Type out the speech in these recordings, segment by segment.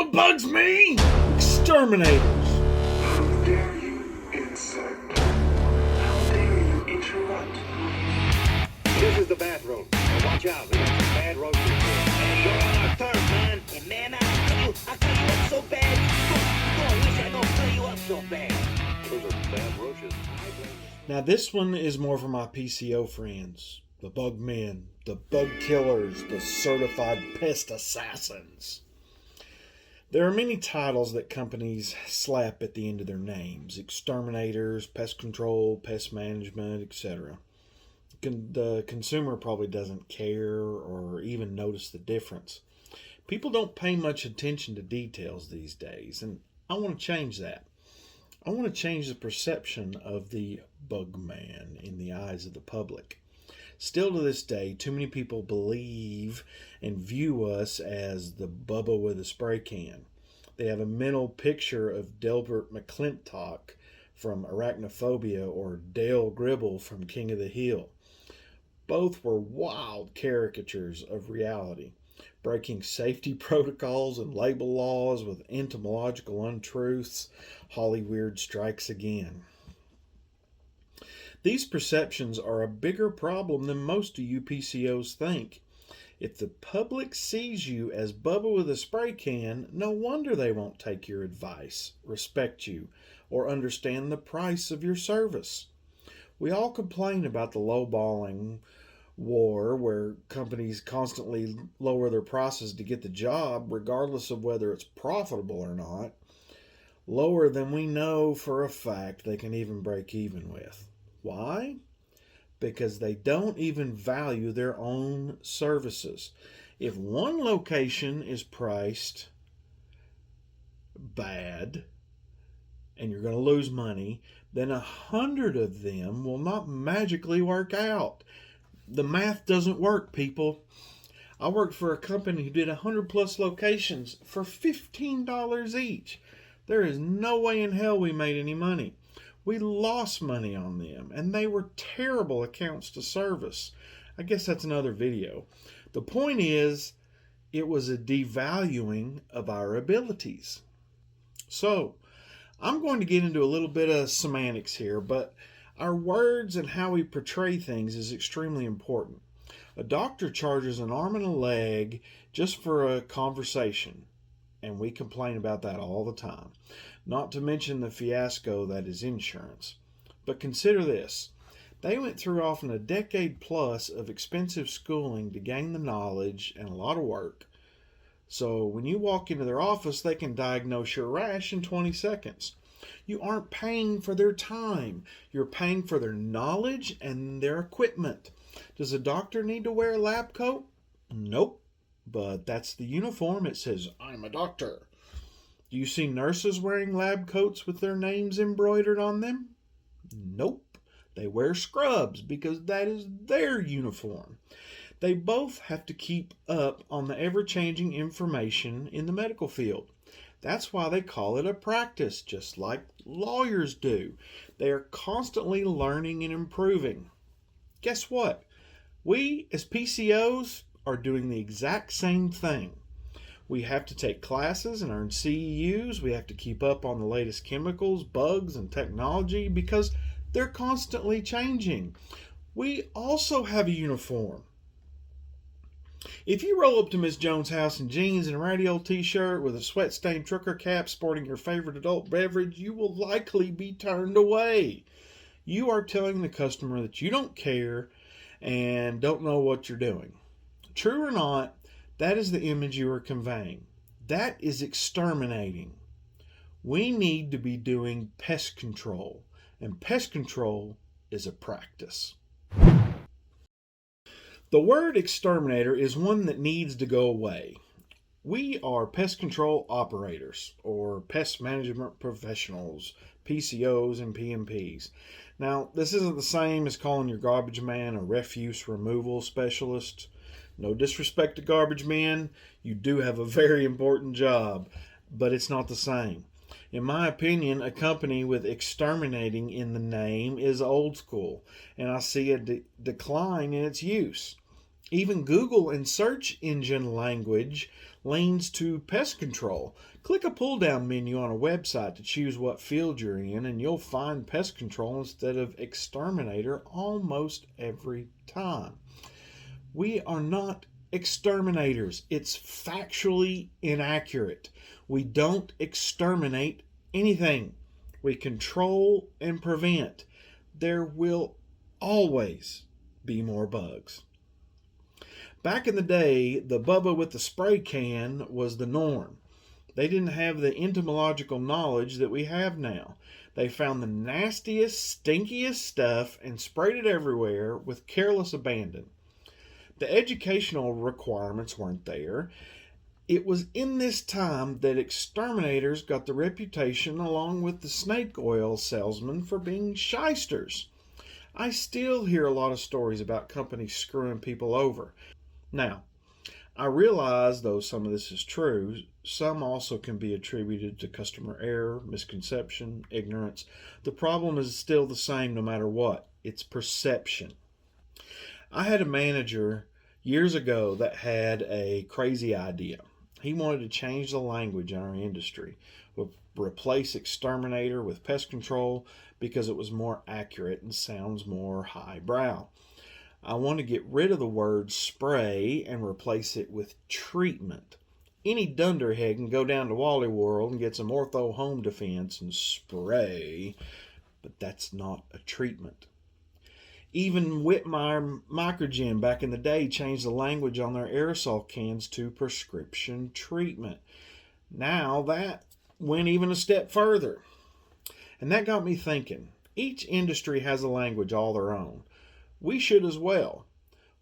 What bugs me? Exterminators. How dare you insect? How dare you interrupt? This is the bathroom. Now watch out, we got some bad roaches here. Hey, you're on our turf, man. And man, I cut you up so bad. You're gonna wish I don't cut you up so bad. Those are bad roaches. Now this one is more for my PCO friends. The bug men, the bug killers, the certified pest assassins. There are many titles that companies slap at the end of their names. Exterminators, pest control, pest management, etc. The consumer probably doesn't care or even notice the difference. People don't pay much attention to details these days, and I want to change that. I want to change the perception of the bug man in the eyes of the public. Still to this day, too many people believe and view us as the Bubba with a spray can. They have a mental picture of Delbert McClintock from Arachnophobia or Dale Gribble from King of the Hill. Both were wild caricatures of reality, breaking safety protocols and label laws with entomological untruths. Hollyweird strikes again. These perceptions are a bigger problem than most of you PCOs think. If the public sees you as Bubba with a spray can, no wonder they won't take your advice, respect you, or understand the price of your service. We all complain about the lowballing war where companies constantly lower their prices to get the job, regardless of whether it's profitable or not, lower than we know for a fact they can even break even with. Why? Because they don't even value their own services. If one location is priced bad and you're going to lose money, then 100 of them will not magically work out. The math doesn't work, people. I worked for a company who did 100 plus locations for $15 each. There is no way in hell we made any money. We lost money on them, and they were terrible accounts to service. I guess that's another video. The point is, it was a devaluing of our abilities. So, I'm going to get into a little bit of semantics here, but our words and how we portray things is extremely important. A doctor charges an arm and a leg just for a conversation, and we complain about that all the time. Not to mention the fiasco that is insurance. But consider this. They went through often a decade plus of expensive schooling to gain the knowledge and a lot of work. So when you walk into their office, they can diagnose your rash in 20 seconds. You aren't paying for their time. You're paying for their knowledge and their equipment. Does a doctor need to wear a lab coat? Nope. But that's the uniform. It says, I'm a doctor. Do you see nurses wearing lab coats with their names embroidered on them? Nope. They wear scrubs because that is their uniform. They both have to keep up on the ever-changing information in the medical field. That's why they call it a practice, just like lawyers do. They are constantly learning and improving. Guess what? We, as PCOs, are doing the exact same thing. We have to take classes and earn CEUs. We have to keep up on the latest chemicals, bugs, and technology because they're constantly changing. We also have a uniform. If you roll up to Miss Jones' house in jeans and a ratty old t-shirt with a sweat-stained trucker cap sporting your favorite adult beverage, you will likely be turned away. You are telling the customer that you don't care and don't know what you're doing. True or not, that is the image you are conveying. That is exterminating. We need to be doing pest control, and pest control is a practice. The word exterminator is one that needs to go away. We are pest control operators, or pest management professionals, PCOs and PMPs. Now, this isn't the same as calling your garbage man a refuse removal specialist. No disrespect to garbage men, you do have a very important job, but it's not the same. In my opinion, a company with exterminating in the name is old school, and I see a decline in its use. Even Google and search engine language leans to pest control. Click a pull down menu on a website to choose what field you're in, and you'll find pest control instead of exterminator almost every time. We are not exterminators. It's factually inaccurate. We don't exterminate anything. We control and prevent. There will always be more bugs. Back in the day, the Bubba with the spray can was the norm. They didn't have the entomological knowledge that we have now. They found the nastiest, stinkiest stuff and sprayed it everywhere with careless abandon. The educational requirements weren't there. It was in this time that exterminators got the reputation, along with the snake oil salesmen, for being shysters. I still hear a lot of stories about companies screwing people over. Now, I realize, though some of this is true, some also can be attributed to customer error, misconception, ignorance. The problem is still the same no matter what. It's perception. I had a manager years ago that had a crazy idea. He wanted to change the language in our industry, replace exterminator with pest control because it was more accurate and sounds more highbrow. I want to get rid of the word spray and replace it with treatment. Any dunderhead can go down to Wally World and get some Ortho Home Defense and spray, but that's not a treatment. Even Whitmire Microgen back in the day changed the language on their aerosol cans to prescription treatment. Now that went even a step further. And that got me thinking. Each industry has a language all their own. We should as well.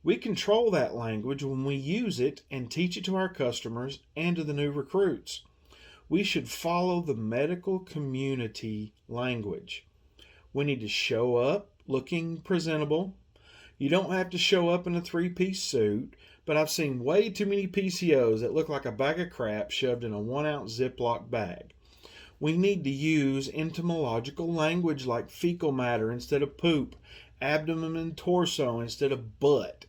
We control that language when we use it and teach it to our customers and to the new recruits. We should follow the medical community language. We need to show up looking presentable. You don't have to show up in a three-piece suit, but I've seen way too many PCOs that look like a bag of crap shoved in a 1-ounce Ziploc bag. We need to use entomological language like fecal matter instead of poop, abdomen and torso instead of butt,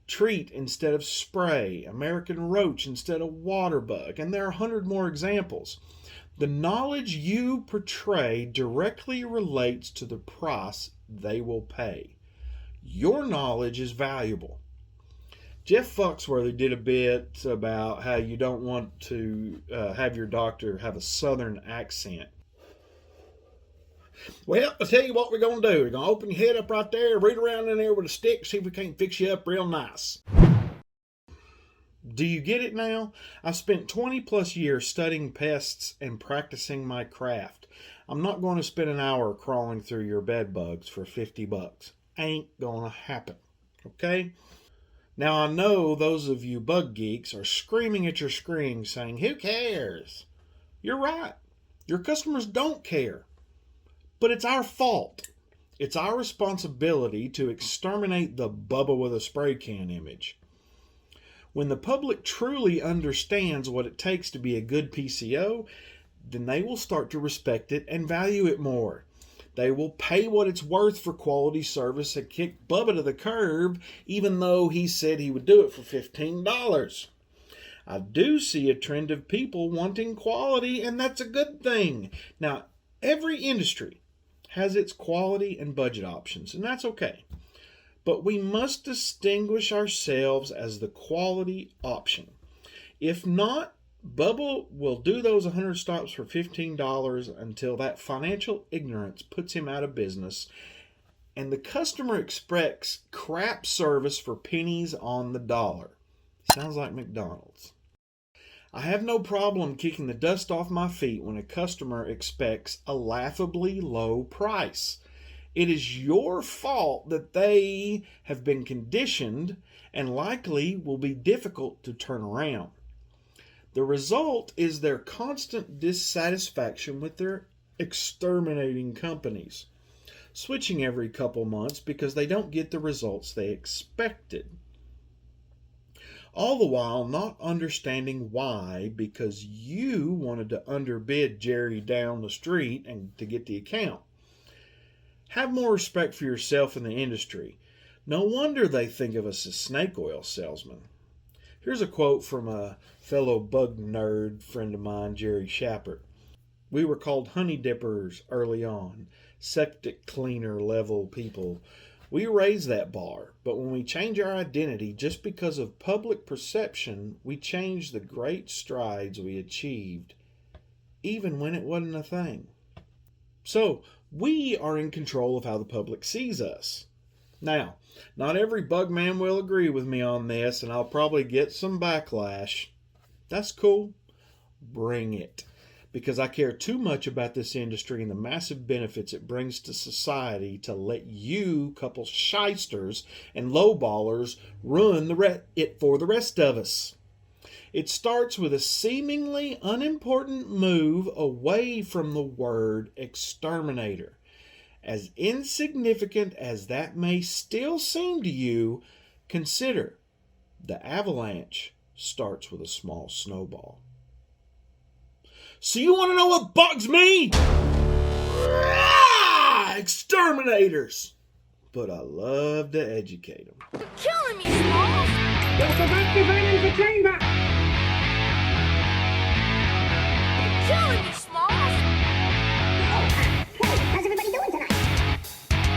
treat instead of spray, American roach instead of water bug, and there are 100 more examples. The knowledge you portray directly relates to the price they will pay. Your knowledge is valuable. Jeff Foxworthy did a bit about how you don't want to have your doctor have a southern accent. Well, I'll tell you what we're going to do. We're going to open your head up right there, reach around in there with a stick, see if we can't fix you up real nice. Do you get it now? I've spent 20 plus years studying pests and practicing my craft. I'm not going to spend an hour crawling through your bed bugs for $50. Ain't going to happen. Okay? Now I know those of you bug geeks are screaming at your screen saying, who cares? You're right. Your customers don't care. But it's our fault. It's our responsibility to exterminate the Bubba with a spray can image. When the public truly understands what it takes to be a good PCO, then they will start to respect it and value it more. They will pay what it's worth for quality service and kick Bubba to the curb, even though he said he would do it for $15. I do see a trend of people wanting quality, and that's a good thing. Now, every industry has its quality and budget options, and that's okay. But we must distinguish ourselves as the quality option. If not, Bubba will do those 100 stops for $15 until that financial ignorance puts him out of business, and the customer expects crap service for pennies on the dollar. Sounds like McDonald's. I have no problem kicking the dust off my feet when a customer expects a laughably low price. It is your fault that they have been conditioned and likely will be difficult to turn around. The result is their constant dissatisfaction with their exterminating companies, switching every couple months because they don't get the results they expected. All the while not understanding why, because you wanted to underbid Jerry down the street and to get the account. Have more respect for yourself in the industry. No wonder they think of us as snake oil salesmen. Here's a quote from a fellow bug nerd friend of mine, Jerry Shapert. We were called honey dippers early on, septic cleaner level people. We raised that bar, but when we change our identity just because of public perception, we change the great strides we achieved, even when it wasn't a thing. So, we are in control of how the public sees us. Now, not every bug man will agree with me on this, and I'll probably get some backlash. That's cool. Bring it. Because I care too much about this industry and the massive benefits it brings to society to let you, couple shysters and lowballers, ruin it for the rest of us. It starts with a seemingly unimportant move away from the word exterminator. As insignificant as that may still seem to you, consider the avalanche starts with a small snowball. So you want to know what bugs me? Exterminators! But I love to educate them. You're killing me, Smalls! Don't prevent defending the chamber! You're killing me, Smalls! How's everybody doing tonight?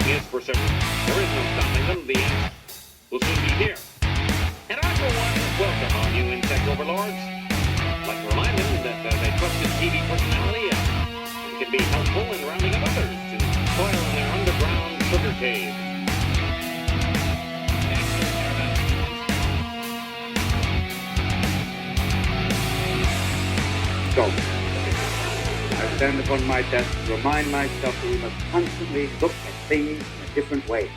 Yes, for certain. There is no stopping them. The ants will soon be here. And I, for one, welcome our new insect overlords. I'd like to remind them that as a trusted TV personality, it can be helpful in rounding up others to toil in their underground sugar cave. So, I stand upon my desk to remind myself that we must constantly look at things in a different way.